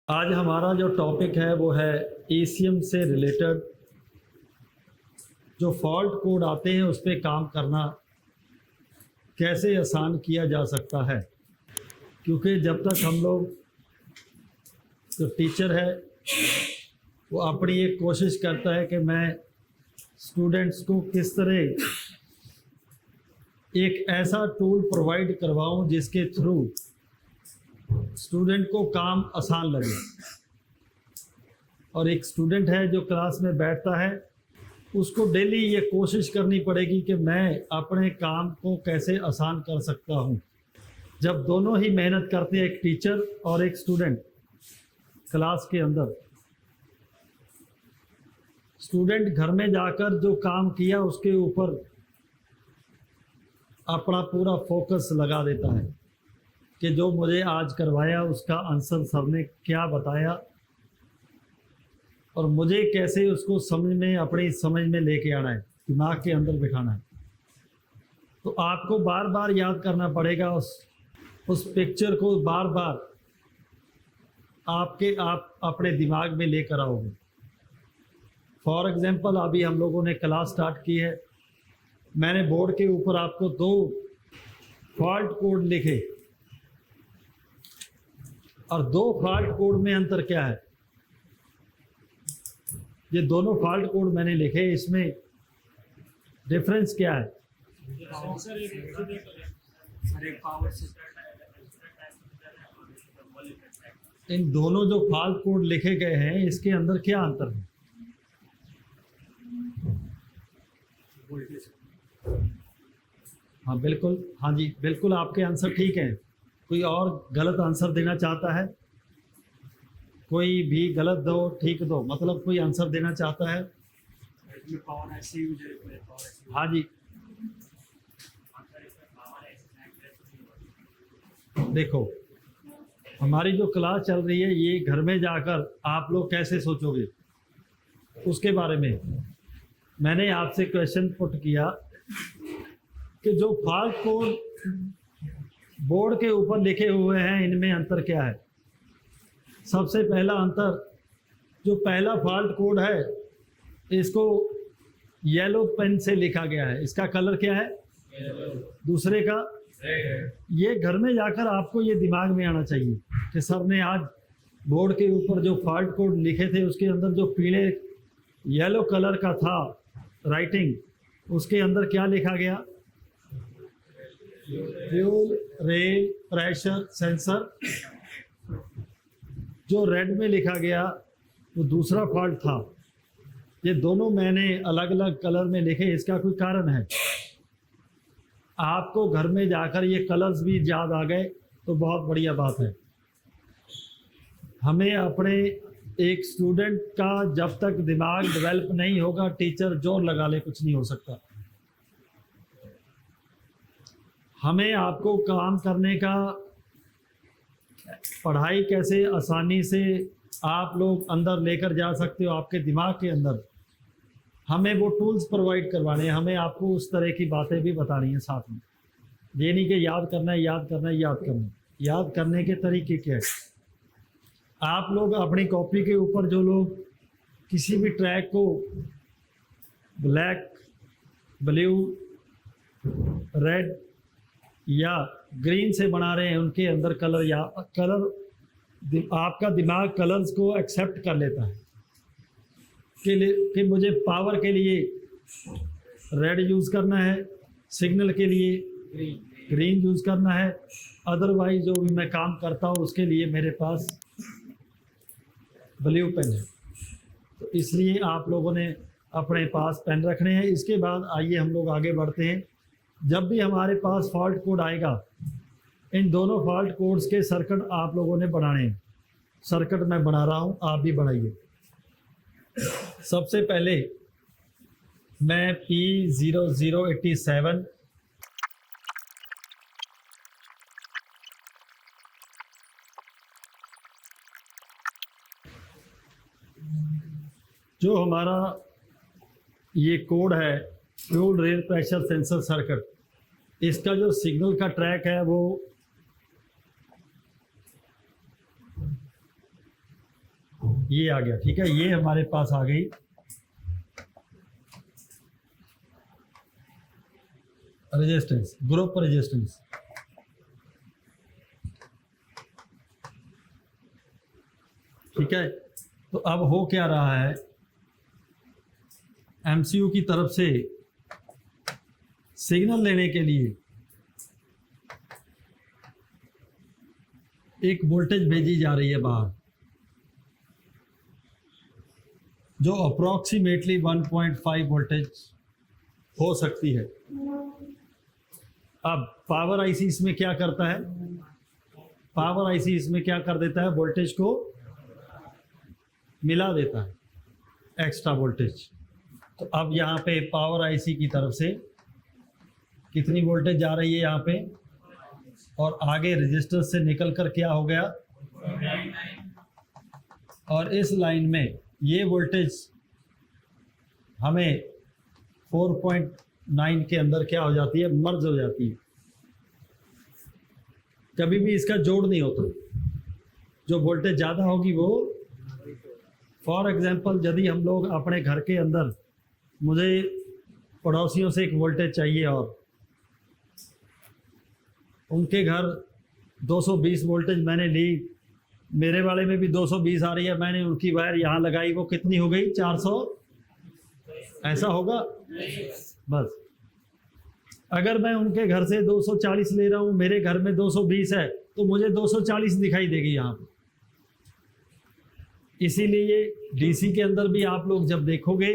आज हमारा जो टॉपिक है वो है एसीएम से रिलेटेड जो फॉल्ट कोड आते हैं उस पर काम करना कैसे आसान किया जा सकता है। क्योंकि जब तक हम लोग जो टीचर है वो अपनी एक कोशिश करता है कि मैं स्टूडेंट्स को किस तरह एक ऐसा टूल प्रोवाइड करवाऊं जिसके थ्रू स्टूडेंट को काम आसान लगे, और एक स्टूडेंट है जो क्लास में बैठता है उसको डेली ये कोशिश करनी पड़ेगी कि मैं अपने काम को कैसे आसान कर सकता हूँ। जब दोनों ही मेहनत करते हैं, एक टीचर और एक स्टूडेंट क्लास के अंदर, स्टूडेंट घर में जाकर जो काम किया उसके ऊपर अपना पूरा फोकस लगा देता है कि जो मुझे आज करवाया उसका आंसर सर ने क्या बताया और मुझे कैसे उसको समझ में, अपनी समझ में लेके आना है, दिमाग के अंदर बिठाना है। तो आपको बार बार याद करना पड़ेगा उस पिक्चर को, बार बार आप अपने दिमाग में लेकर आओगे। फॉर एग्जांपल अभी हम लोगों ने क्लास स्टार्ट की है, मैंने बोर्ड के ऊपर आपको 2 फॉल्ट कोड लिखे और 2 फॉल्ट कोड में अंतर क्या है। ये दोनों फॉल्ट कोड मैंने लिखे, इसमें डिफरेंस क्या है। इन दोनों जो फॉल्ट कोड लिखे गए हैं इसके अंदर क्या अंतर है। हाँ बिल्कुल, हाँ जी बिल्कुल, आपके आंसर ठीक हैं। कोई और गलत आंसर देना चाहता है? कोई भी गलत दो, ठीक दो, मतलब कोई आंसर देना चाहता है? हाँ जी, देखो हमारी जो क्लास चल रही है ये घर में जाकर आप लोग कैसे सोचोगे उसके बारे में मैंने आपसे क्वेश्चन पुट किया कि जो फॉल्ट कोड बोर्ड के ऊपर लिखे हुए हैं इनमें अंतर क्या है। सबसे पहला अंतर, जो पहला फॉल्ट कोड है इसको येलो पेन से लिखा गया है, इसका कलर क्या है, दूसरे का ये घर में जाकर आपको ये दिमाग में आना चाहिए कि सर ने आज बोर्ड के ऊपर जो फॉल्ट कोड लिखे थे उसके अंदर जो पीले येलो कलर का था राइटिंग, उसके अंदर क्या लिखा गया, फ्यूल रेल प्रेशर सेंसर। जो रेड में लिखा गया वो दूसरा फॉल्ट था। ये दोनों मैंने अलग अलग कलर में लिखे, इसका कोई कारण है। आपको घर में जाकर ये कलर्स भी याद आ गए तो बहुत बढ़िया बात है। हमें अपने एक स्टूडेंट का जब तक दिमाग डेवलप नहीं होगा, टीचर जोर लगा ले कुछ नहीं हो सकता। हमें आपको काम करने का, पढ़ाई कैसे आसानी से आप लोग अंदर लेकर जा सकते हो आपके दिमाग के अंदर, हमें वो टूल्स प्रोवाइड करवाने हैं। हमें आपको उस तरह की बातें भी बतानी है साथ में। ये नहीं कि याद करना है, याद करना है, याद करना है। याद करने के तरीके क्या है, आप लोग अपनी कॉपी के ऊपर जो लोग किसी भी ट्रैक को ब्लैक, ब्लू, रेड या ग्रीन से बना रहे हैं, उनके अंदर कलर या आपका दिमाग कलर्स को एक्सेप्ट कर लेता है कि मुझे पावर के लिए रेड यूज़ करना है, सिग्नल के लिए ग्रीन यूज़ करना है, अदरवाइज जो भी मैं काम करता हूँ उसके लिए मेरे पास ब्लू पेन है। तो इसलिए आप लोगों ने अपने पास पेन रखने हैं। इसके बाद आइए हम लोग आगे बढ़ते हैं। जब भी हमारे पास फॉल्ट कोड आएगा, इन दोनों फॉल्ट कोड्स के सर्किट आप लोगों ने बनाने हैं। सर्किट मैं बना रहा हूँ, आप भी बनाइए। सबसे पहले मैं P0087 जो हमारा ये कोड है fuel rail pressure sensor circuit, इसका जो सिग्नल का ट्रैक है वो ये आ गया, ठीक है। ये हमारे पास आ गई रेजिस्टेंस, ग्रुप रेजिस्टेंस। ठीक है, तो अब हो क्या रहा है, एमसीयू की तरफ से सिग्नल लेने के लिए एक वोल्टेज भेजी जा रही है बाहर, जो अप्रोक्सीमेटली 1.5 वोल्टेज हो सकती है। अब पावर आईसी इसमें क्या करता है, पावर आईसी इसमें क्या कर देता है, वोल्टेज को मिला देता है, एक्स्ट्रा वोल्टेज। तो अब यहाँ पे पावर आईसी की तरफ से कितनी वोल्टेज जा रही है यहाँ पे, और आगे रजिस्टर से निकल कर क्या हो गया, और इस लाइन में ये वोल्टेज हमें 4.9 के अंदर क्या हो जाती है, मर्ज हो जाती है। कभी भी इसका जोड़ नहीं होता, जो वोल्टेज ज़्यादा होगी वो, फॉर एग्जांपल यदि हम लोग अपने घर के अंदर, मुझे पड़ोसियों से एक वोल्टेज चाहिए और उनके घर 220 वोल्टेज मैंने ली, मेरे वाले में भी 220 आ रही है, मैंने उनकी वायर यहाँ लगाई, वो कितनी हो गई, 400, ऐसा होगा बस। अगर मैं उनके घर से 240 ले रहा हूँ, मेरे घर में 220 है, तो मुझे 240 दिखाई देगी यहाँ पे। इसीलिए डीसी के अंदर भी आप लोग जब देखोगे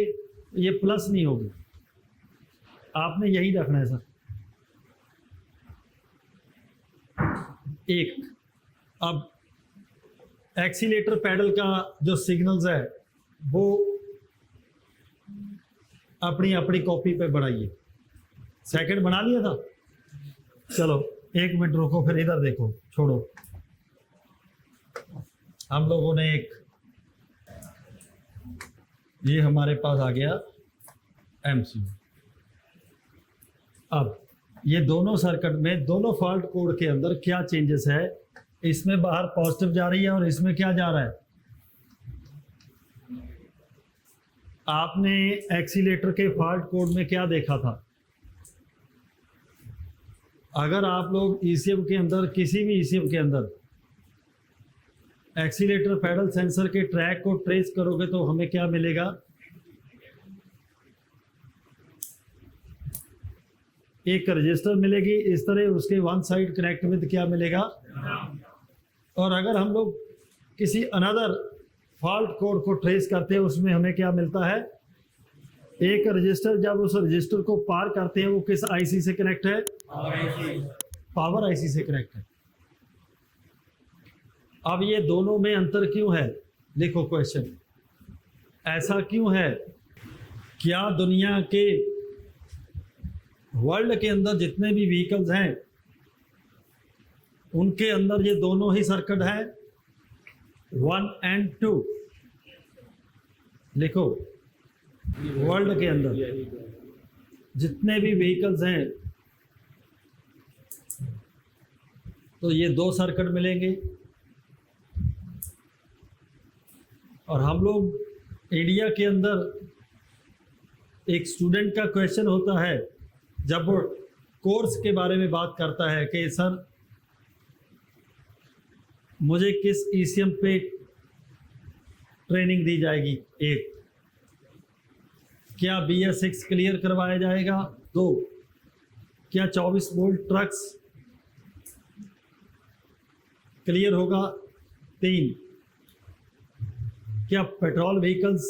ये प्लस नहीं होगी, आपने यही रखना है सर। एक, अब एक्सीलेटर पैडल का जो सिग्नल्स है वो अपनी अपनी कॉपी पे बढ़ाइए। सेकंड बना लिया था, चलो 1 मिनट रुको, फिर इधर देखो, छोड़ो। हम लोगों ने एक, ये हमारे पास आ गया एमसीयू। अब ये दोनों सर्किट में, दोनों फॉल्ट कोड के अंदर क्या चेंजेस है, इसमें बाहर पॉजिटिव जा रही है और इसमें क्या जा रहा है। आपने एक्सीलेटर के फॉल्ट कोड में क्या देखा था, अगर आप लोग ईसीएम के अंदर, किसी भी ईसीएम के अंदर एक्सीलेटर पैडल सेंसर के ट्रैक को ट्रेस करोगे तो हमें क्या मिलेगा, एक रजिस्टर मिलेगी इस तरह, उसके वन साइड कनेक्ट विद क्या मिलेगा। और अगर हम लोग किसी अनदर फॉल्ट कोड को ट्रेस करते हैं, उसमें हमें क्या मिलता है, एक रजिस्टर जब उस रजिस्टर को पार करते हैं वो किस आईसी से कनेक्ट है, पावर आईसी से कनेक्ट है। अब ये दोनों में अंतर क्यों है, देखो क्वेश्चन, ऐसा क्यों है, क्या दुनिया के वर्ल्ड के अंदर जितने भी व्हीकल्स हैं उनके अंदर ये दोनों ही सर्किट हैं, 1 और 2, लिखो, वर्ल्ड के अंदर जितने भी व्हीकल्स हैं तो ये 2 सर्किट मिलेंगे। और हम लोग इंडिया के अंदर एक स्टूडेंट का क्वेश्चन होता है जब वो कोर्स के बारे में बात करता है कि सर मुझे किस ईसीएम पे ट्रेनिंग दी जाएगी, एक, क्या BS6 क्लियर करवाया जाएगा, 2, क्या 24 वोल्ट ट्रक्स क्लियर होगा, 3, क्या पेट्रोल व्हीकल्स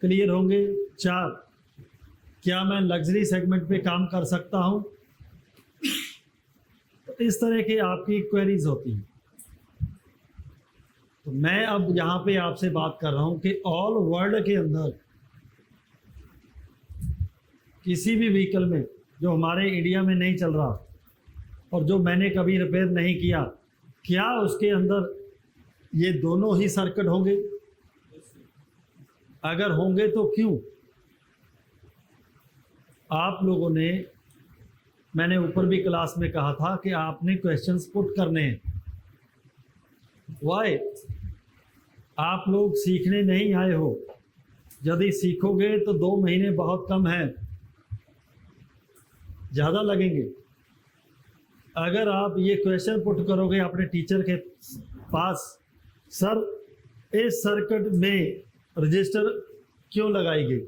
क्लियर होंगे, 4, क्या मैं लग्जरी सेगमेंट पे काम कर सकता हूं। तो इस तरह की आपकी क्वेरीज होती हैं। तो मैं अब यहाँ पे आपसे बात कर रहा हूं कि ऑल वर्ल्ड के अंदर किसी भी व्हीकल में जो हमारे इंडिया में नहीं चल रहा और जो मैंने कभी रिपेयर नहीं किया, क्या उसके अंदर ये दोनों ही सर्किट होंगे, अगर होंगे तो क्यों। आप लोगों ने, मैंने ऊपर भी क्लास में कहा था कि आपने क्वेश्चंस पुट करने हैं। वाई, आप लोग सीखने नहीं आए हो। यदि सीखोगे तो 2 महीने बहुत कम है, ज़्यादा लगेंगे। अगर आप ये क्वेश्चन पुट करोगे अपने टीचर के पास, सर इस सर्किट में रजिस्टर क्यों लगाई गई,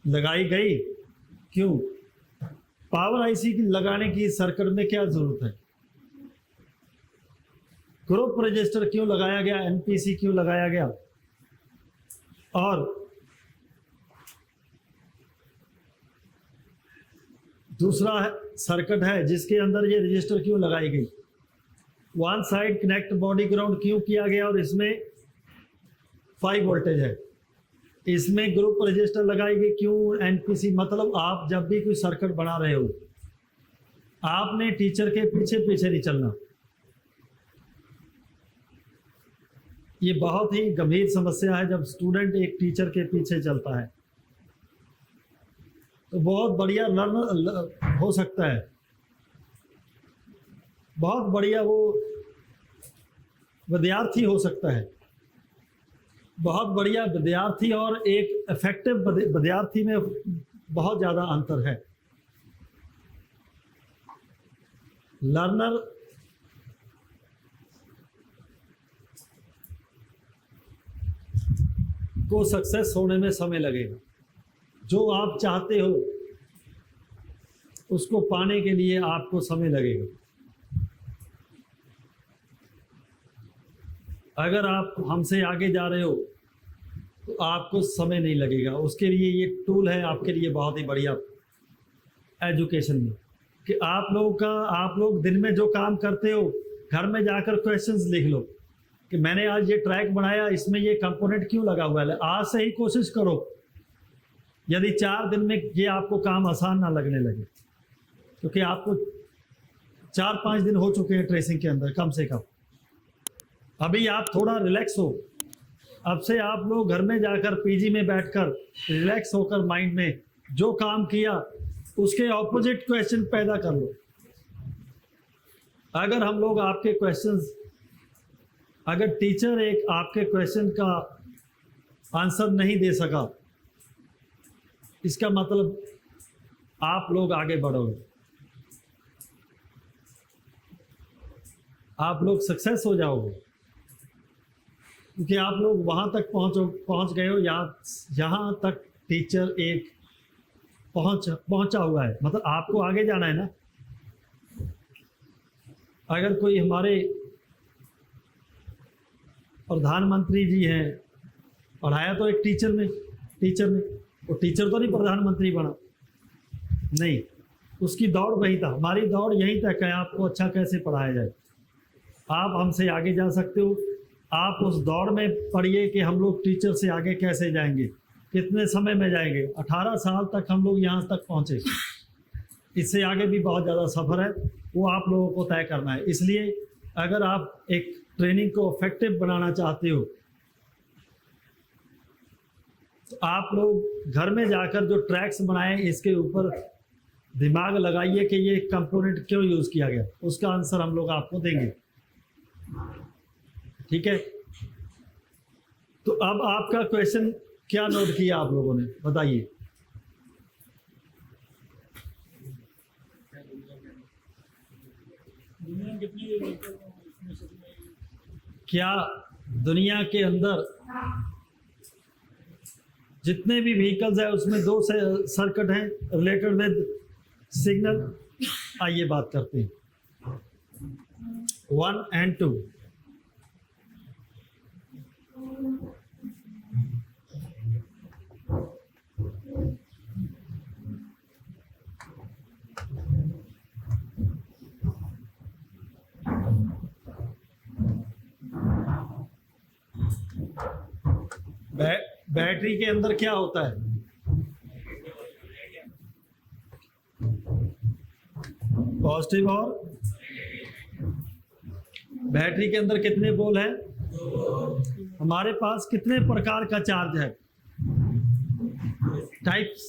लगाई गई क्यों, पावर आईसी की लगाने की सर्किट में क्या जरूरत है, ग्रुप रजिस्टर क्यों लगाया गया, एनपीसी क्यों लगाया गया, और दूसरा सर्किट है जिसके अंदर ये रजिस्टर क्यों लगाई गई, one side connect body ground क्यों किया गया, और इसमें 5 वोल्टेज है, इसमें ग्रुप रजिस्टर लगाई गई क्यों, एनपीसी। मतलब आप जब भी कोई सर्किट बना रहे हो, आपने टीचर के पीछे पीछे नहीं चलना। ये बहुत ही गंभीर समस्या है जब स्टूडेंट एक टीचर के पीछे चलता है, तो बहुत बढ़िया लर्नर हो सकता है, बहुत बढ़िया वो विद्यार्थी हो सकता है, बहुत बढ़िया विद्यार्थी और एक इफेक्टिव विद्यार्थी में बहुत ज़्यादा अंतर है। लर्नर को सक्सेस होने में समय लगेगा, जो आप चाहते हो उसको पाने के लिए आपको समय लगेगा। अगर आप हमसे आगे जा रहे हो तो आपको समय नहीं लगेगा, उसके लिए ये टूल है आपके लिए बहुत ही बढ़िया एजुकेशन में, कि आप लोग दिन में जो काम करते हो घर में जाकर क्वेश्चंस लिख लो कि मैंने आज ये ट्रैक बनाया, इसमें ये कंपोनेंट क्यों लगा हुआ है। आज से ही कोशिश करो, यदि 4 दिन में ये आपको काम आसान ना लगने लगे, क्योंकि आपको 4-5 दिन हो चुके हैं ट्रेसिंग के अंदर कम से कम। अभी आप थोड़ा रिलैक्स हो, अब से आप लोग घर में जाकर पीजी में बैठकर रिलैक्स होकर माइंड में जो काम किया उसके ऑपोजिट क्वेश्चन पैदा कर लो। अगर हम लोग आपके क्वेश्चंस, अगर टीचर एक आपके क्वेश्चन का आंसर नहीं दे सका, इसका मतलब आप लोग आगे बढ़ोगे, आप लोग सक्सेस हो जाओगे, क्योंकि आप लोग वहाँ तक पहुँच गए हो यहाँ तक टीचर एक पहुँचा हुआ है, मतलब आपको आगे जाना है ना। अगर कोई हमारे प्रधानमंत्री जी हैं, पढ़ाया तो एक टीचर ने, वो टीचर तो नहीं प्रधानमंत्री बना, नहीं, उसकी दौड़ वही था। हमारी दौड़ यहीं तक है, आपको अच्छा कैसे पढ़ाया जाए। आप हमसे आगे जा सकते हो, आप उस दौड़ में पढ़िए कि हम लोग टीचर से आगे कैसे जाएंगे, कितने समय में जाएंगे। 18 साल तक हम लोग यहाँ तक पहुँचे, इससे आगे भी बहुत ज़्यादा सफ़र है, वो आप लोगों को तय करना है। इसलिए अगर आप एक ट्रेनिंग को इफेक्टिव बनाना चाहते हो तो आप लोग घर में जाकर जो ट्रैक्स बनाए इसके ऊपर दिमाग लगाइए कि ये कंपोनेंट क्यों यूज़ किया गया, उसका आंसर हम लोग आपको देंगे, ठीक है। तो अब आपका क्वेश्चन क्या नोट किया आप लोगों ने, बताइए। क्या दुनिया के अंदर जितने भी व्हीकल्स है उसमें 2 सर्किट हैं रिलेटेड विद सिग्नल। आइए बात करते हैं 1 और 2। बैटरी के अंदर क्या होता है, पॉजिटिव, और बैटरी के अंदर कितने पोल हैं, हमारे पास कितने प्रकार का चार्ज है, टाइप्स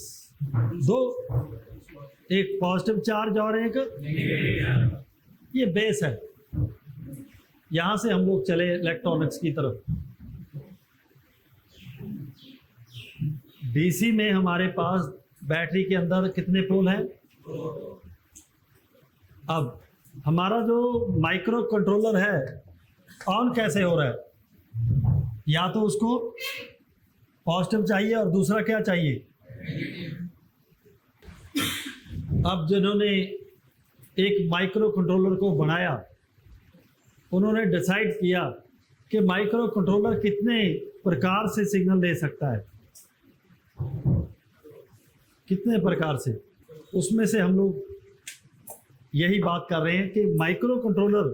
2, एक पॉजिटिव चार्ज और एक ये बेस है। यहां से हम लोग चले इलेक्ट्रॉनिक्स की तरफ। डीसी में हमारे पास बैटरी के अंदर कितने पोल हैं? अब हमारा जो माइक्रो कंट्रोलर है ऑन कैसे हो रहा है? या तो उसको पॉजिटिव चाहिए और दूसरा क्या चाहिए? अब जिन्होंने एक माइक्रो कंट्रोलर को बनाया उन्होंने डिसाइड किया कि माइक्रो कंट्रोलर कितने प्रकार से सिग्नल दे सकता है, कितने प्रकार से। उसमें से हम लोग यही बात कर रहे हैं कि माइक्रो कंट्रोलर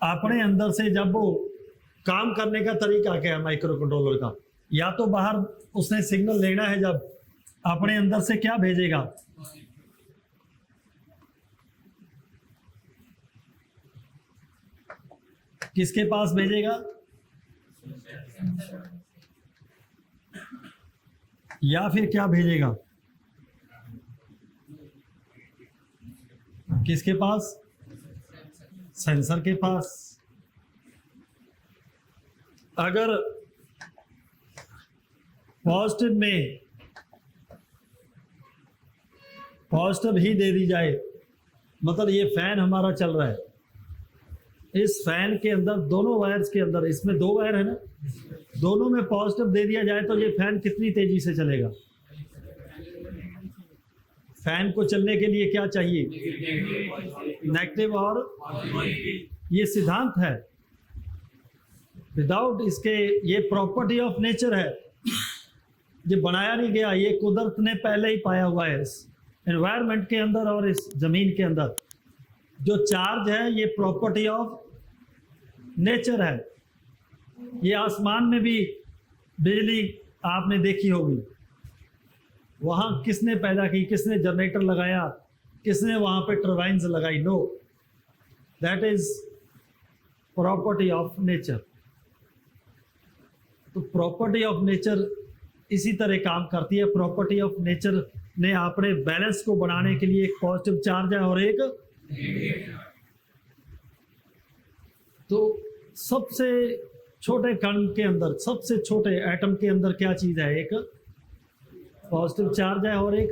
अपने अंदर से जब वो काम करने का तरीका क्या है माइक्रो कंट्रोलर का, या तो बाहर उसने सिग्नल लेना है, जब अपने अंदर से क्या भेजेगा? किसके पास भेजेगा? या फिर क्या भेजेगा? किसके पास? सेंसर के पास। अगर पॉजिटिव में पॉजिटिव ही दे दी जाए, मतलब ये फैन हमारा चल रहा है, इस फैन के अंदर दोनों वायर्स के अंदर, इसमें दो वायर है ना, दोनों में पॉजिटिव दे दिया जाए तो ये फैन कितनी तेजी से चलेगा? फैन को चलने के लिए क्या चाहिए? नेगेटिव और ये सिद्धांत है, विदाउट इसके ये प्रॉपर्टी ऑफ नेचर है, ये बनाया नहीं गया, ये कुदरत ने पहले ही पाया हुआ है इस एनवायरनमेंट के अंदर और इस जमीन के अंदर। जो चार्ज है ये प्रॉपर्टी ऑफ नेचर है। ये आसमान में भी बिजली आपने देखी होगी, वहां किसने पैदा की? किसने जनरेटर लगाया? किसने वहां पे टर्बाइन्स लगाई? No, that is property of nature. तो प्रॉपर्टी ऑफ नेचर इसी तरह काम करती है। प्रॉपर्टी ऑफ नेचर ने अपने बैलेंस को बनाने के लिए एक पॉजिटिव चार्ज है और एक, तो सबसे छोटे कण के अंदर, सबसे छोटे एटम के अंदर क्या चीज है? एक पॉजिटिव चार्ज है और एक,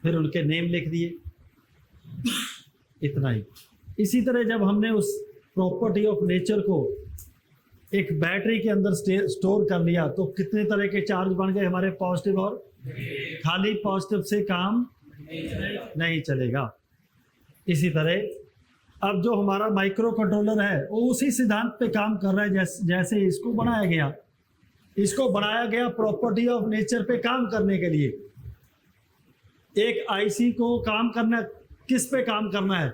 फिर उनके नेम लिख दिए, इतना ही। इसी तरह जब हमने उस प्रॉपर्टी ऑफ नेचर को एक बैटरी के अंदर स्टोर कर लिया तो कितने तरह के चार्ज बन गए हमारे? पॉजिटिव और। खाली पॉजिटिव से काम नहीं चलेगा। इसी तरह अब जो हमारा माइक्रो कंट्रोलर है वो उसी सिद्धांत पे काम कर रहा है जैसे इसको बनाया गया। इसको बनाया गया प्रॉपर्टी ऑफ नेचर पे काम करने के लिए। एक आईसी को काम करना, किस पे काम करना है?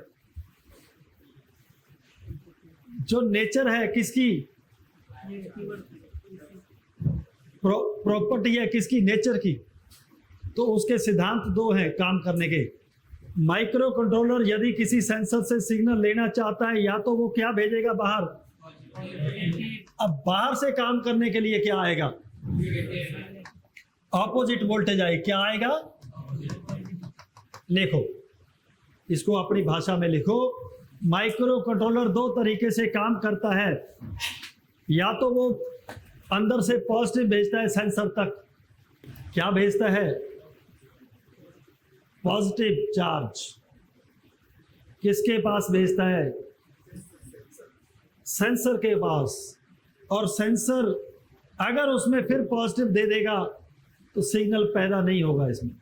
जो नेचर है किसकी, प्रॉपर्टी है किसकी? नेचर की। तो उसके सिद्धांत दो हैं काम करने के। माइक्रो कंट्रोलर यदि किसी सेंसर से सिग्नल लेना चाहता है, या तो वो क्या भेजेगा बाहर? अब बाहर से काम करने के लिए क्या आएगा? ऑपोजिट वोल्टेज आए। क्या आएगा? लिखो, इसको अपनी भाषा में लिखो। माइक्रो कंट्रोलर दो तरीके से काम करता है। या तो वो अंदर से पॉजिटिव भेजता है सेंसर तक। क्या भेजता है? Positive charge. किसके पास भेजता है? सेंसर के पास। और सेंसर अगर उसमें फिर पॉजिटिव दे देगा तो सिग्नल पैदा नहीं होगा। इसमें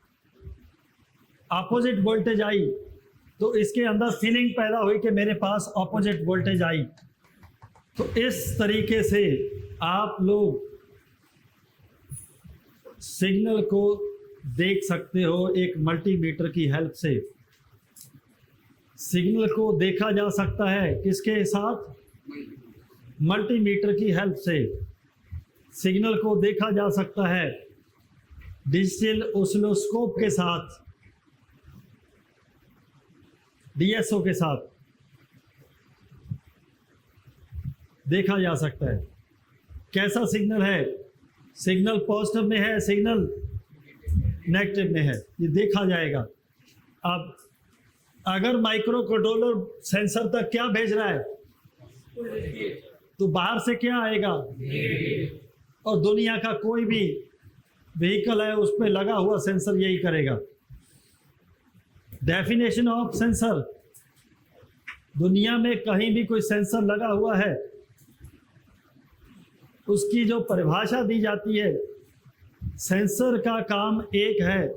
ऑपोजिट वोल्टेज आई तो इसके अंदर फीलिंग पैदा हुई कि मेरे पास ऑपोजिट वोल्टेज आई। तो इस तरीके से आप लोग सिग्नल को देख सकते हो एक मल्टीमीटर की हेल्प से। सिग्नल को देखा जा सकता है किसके साथ? मल्टीमीटर की हेल्प से। सिग्नल को देखा जा सकता है डिजिटल ऑसिलोस्कोप के साथ, डीएसओ के साथ देखा जा सकता है। कैसा सिग्नल है? सिग्नल पॉजिटिव में है, सिग्नल नेगेटिव में है, ये देखा जाएगा। अब अगर माइक्रो कंट्रोलर सेंसर तक क्या भेज रहा है, तो बाहर से क्या आएगा, और दुनिया का कोई भी व्हीकल है उस पर लगा हुआ सेंसर यही करेगा। डेफिनेशन ऑफ सेंसर, दुनिया में कहीं भी कोई सेंसर लगा हुआ है उसकी जो परिभाषा दी जाती है, सेंसर का काम एक है।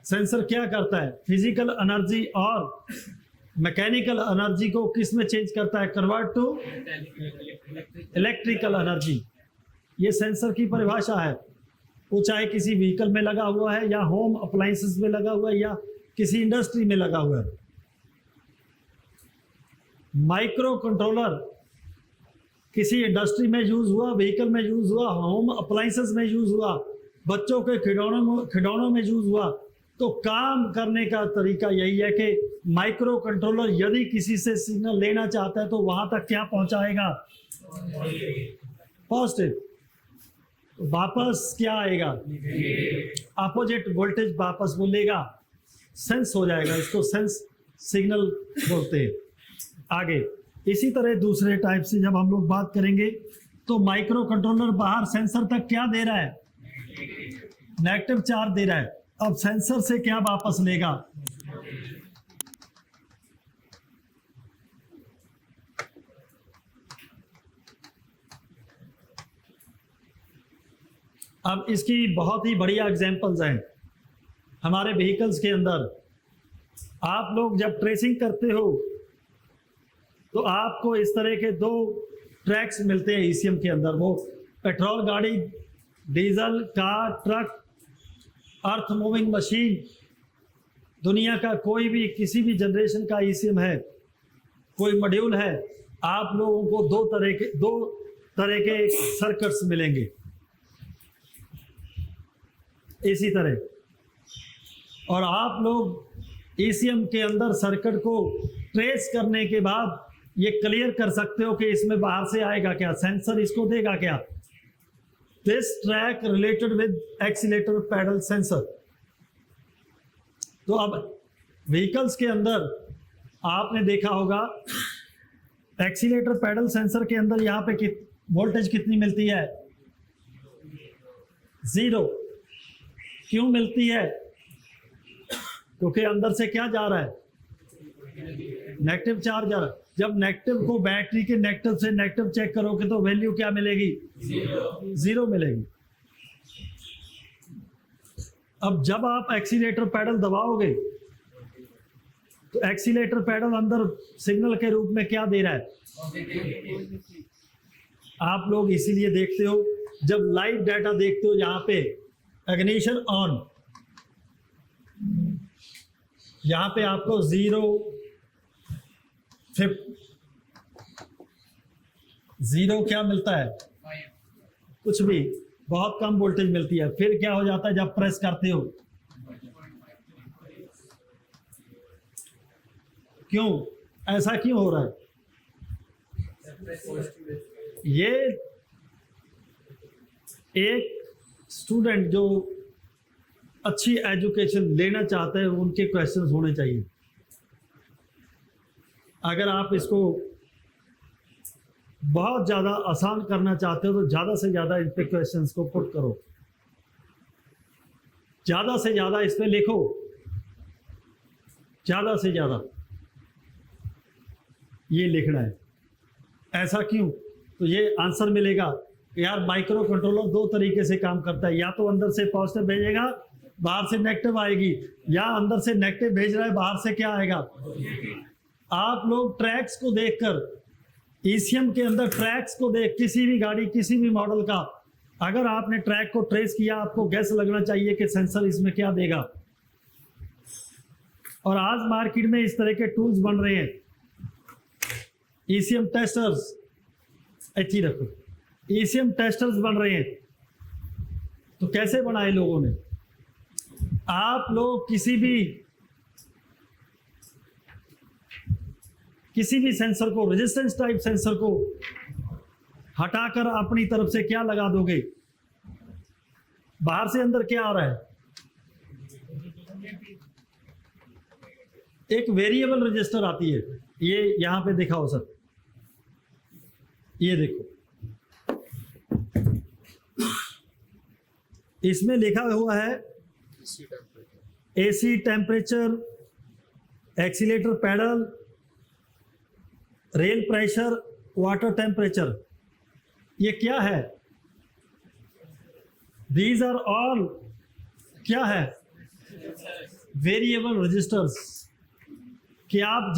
सेंसर क्या करता है, फिजिकल एनर्जी और मैकेनिकल एनर्जी को किस में चेंज करता है, कन्वर्ट टू इलेक्ट्रिकल एनर्जी। ये सेंसर की परिभाषा है। वो चाहे किसी व्हीकल में लगा हुआ है या होम अप्लायंसेस में लगा हुआ है या किसी इंडस्ट्री में लगा हुआ है। माइक्रो कंट्रोलर किसी इंडस्ट्री में यूज हुआ, व्हीकल में यूज हुआ, होम अप्लायंसेस में यूज हुआ, बच्चों के खिलौनों में यूज हुआ। तो काम करने का तरीका यही है कि माइक्रो कंट्रोलर यदि किसी से सिग्नल लेना चाहता है तो वहां तक क्या पहुंचाएगा, पॉजिटिव, वापस क्या आएगा, अपोजिट वोल्टेज वापस बोलेगा, सेंस हो जाएगा। इसको सेंस सिग्नल बोलते हैं। आगे इसी तरह दूसरे टाइप से जब हम लोग बात करेंगे तो माइक्रो कंट्रोलर बाहर सेंसर तक क्या दे रहा है, नेगेटिव चार्ज दे रहा है। अब सेंसर से क्या वापस लेगा, अब इसकी बहुत ही बढ़िया एग्जांपल्स हैं हमारे व्हीकल्स के अंदर। आप लोग जब ट्रेसिंग करते हो तो आपको इस तरह के दो ट्रैक्स मिलते हैं ईसीएम के अंदर। वो पेट्रोल गाड़ी, diesel, car, truck, earth moving machine, दुनिया का कोई भी किसी भी जनरेशन का ईसीएम है, कोई मॉड्यूल है, आप लोगों को दो तरह के सर्किट्स मिलेंगे इसी तरह। और आप लोग ईसीएम के अंदर सर्किट को ट्रेस करने के बाद ये क्लियर कर सकते हो कि इसमें बाहर से आएगा क्या, सेंसर इसको देगा क्या। This track related with accelerator pedal sensor. तो अब व्हीकल्स के अंदर आपने देखा होगा एक्सीलेटर पैडल सेंसर के अंदर यहाँ पे वोल्टेज कितनी मिलती है, 0। क्यों मिलती है, क्योंकि अंदर से क्या जा रहा है, नेगेटिव चार्ज जा रहा है। जब नेगेटिव को बैटरी के नेगेटिव से नेगेटिव चेक करोगे तो वैल्यू क्या मिलेगी, 0 मिलेगी। अब जब आप एक्सीलेटर पैडल दबाओगे तो एक्सीलेटर पैडल अंदर सिग्नल के रूप में क्या दे रहा है। आप लोग इसीलिए देखते हो जब लाइव डाटा देखते हो, यहाँ पे इग्निशन ऑन, यहाँ पे आपको 0 क्या मिलता है, कुछ भी, बहुत कम वोल्टेज मिलती है। फिर क्या हो जाता है जब प्रेस करते हो, क्यों, ऐसा क्यों हो रहा है। ये एक स्टूडेंट जो अच्छी एजुकेशन लेना चाहते हैं उनके क्वेश्चंस होने चाहिए। अगर आप इसको बहुत ज़्यादा आसान करना चाहते हो तो ज़्यादा से ज़्यादा इन पे क्वेश्चंस को पुट करो, ज़्यादा से ज़्यादा इस पे लिखो, ज़्यादा से ज़्यादा ये लिखना है। ऐसा क्यों, तो ये आंसर मिलेगा कि यार माइक्रो कंट्रोलर दो तरीके से काम करता है, या तो अंदर से पॉजिटिव भेजेगा बाहर से नेगेटिव आएगी, या अंदर से नेगेटिव भेज रहा है बाहर से क्या आएगा। आप लोग ट्रैक्स को देखकर, ईसीएम के अंदर ट्रैक्स को देख, किसी भी गाड़ी किसी भी मॉडल का अगर आपने ट्रैक को ट्रेस किया, आपको गैस लगना चाहिए कि सेंसर इसमें क्या देगा। और आज मार्केट में इस तरह के टूल्स बन रहे हैं, ईसीएम टेस्टर्स, अच्छी रखो, ईसीएम टेस्टर्स बन रहे हैं। तो कैसे बनाए लोगों ने, आप लोग किसी भी सेंसर को, रेजिस्टेंस टाइप सेंसर को हटाकर अपनी तरफ से क्या लगा दोगे, बाहर से अंदर क्या आ रहा है, एक वेरिएबल रजिस्टर आती है, ये यहाँ पे दिखाओ सर, ये देखो, इसमें लिखा हुआ है AC temperature, accelerator pedal, rail pressure, water temperature. ये क्या है? दीज आर ऑल क्या है? Variable registers. कि आप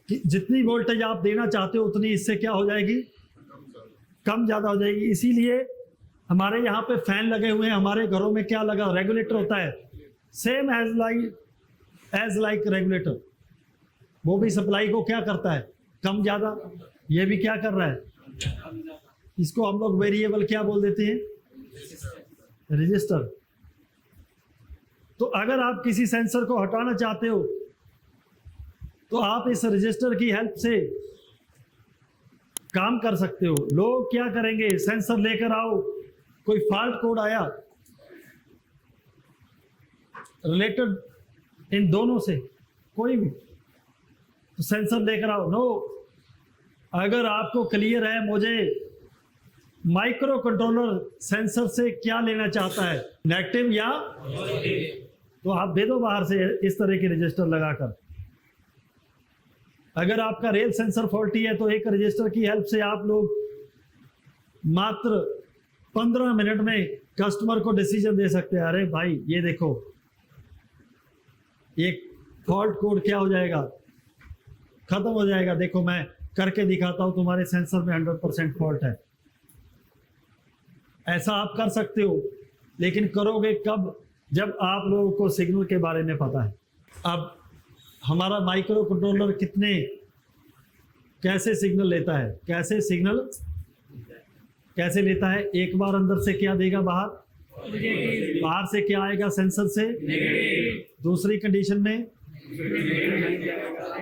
जितनी वोल्टेज आप देना चाहते हो उतनी इससे क्या हो जाएगी? कम ज़्यादा हो जाएगी। इसीलिए हमारे यहाँ पे फैन लगे हुए हैं, हमारे घरों में क्या लगा? रेगुलेटर होता है, सेम एज लाइक रेगुलेटर। वो भी सप्लाई को क्या करता है? कम ज़्यादा। ये भी क्या कर रहा है? इसको हम लोग वेरिएबल क्या बोल देते हैं? रजिस्टर। तो अगर आप किसी सेंसर को हटाना चाहते हो तो आप इस रजिस्टर की हेल्प से काम कर सकते हो। लोग क्या करेंगे? सेंसर लेकर आओ, कोई फॉल्ट कोड आया रिलेटेड इन दोनों से, कोई भी, तो सेंसर लेकर आओ। नो, अगर आपको क्लियर है मुझे माइक्रो कंट्रोलर सेंसर से क्या लेना चाहता है, नेगेटिव या, तो आप दे दो बाहर से इस तरह की रजिस्टर लगाकर। अगर आपका रेल सेंसर फॉल्टी है तो एक रजिस्टर की हेल्प से आप लोग मात्र 15 मिनट में कस्टमर को डिसीजन दे सकते हैं। अरे भाई ये देखो, एक फॉल्ट कोड क्या हो जाएगा? खत्म हो जाएगा। देखो मैं करके दिखाता हूं, तुम्हारे सेंसर में 100% फॉल्ट है। ऐसा आप कर सकते हो, लेकिन करोगे कब? जब आप लोगों को सिग्नल के बारे में पता है। अब हमारा माइक्रो कंट्रोलर कैसे सिग्नल लेता है, कैसे लेता है? एक बार अंदर से क्या देगा? बाहर से क्या आएगा? सेंसर से। दूसरी कंडीशन में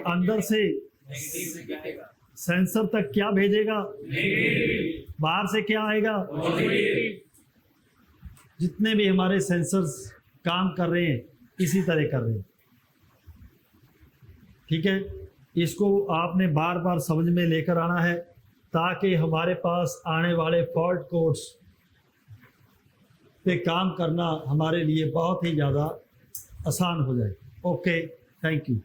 अंदर से सेंसर तक क्या भेजेगा? बाहर से क्या आएगा? जितने भी हमारे सेंसर्स काम कर रहे हैं इसी तरह कर रहे हैं। ठीक है, इसको आपने बार बार समझ में लेकर आना है ताकि हमारे पास आने वाले फॉल्ट कोड्स पे काम करना हमारे लिए बहुत ही ज़्यादा आसान हो जाए। Okay, thank you.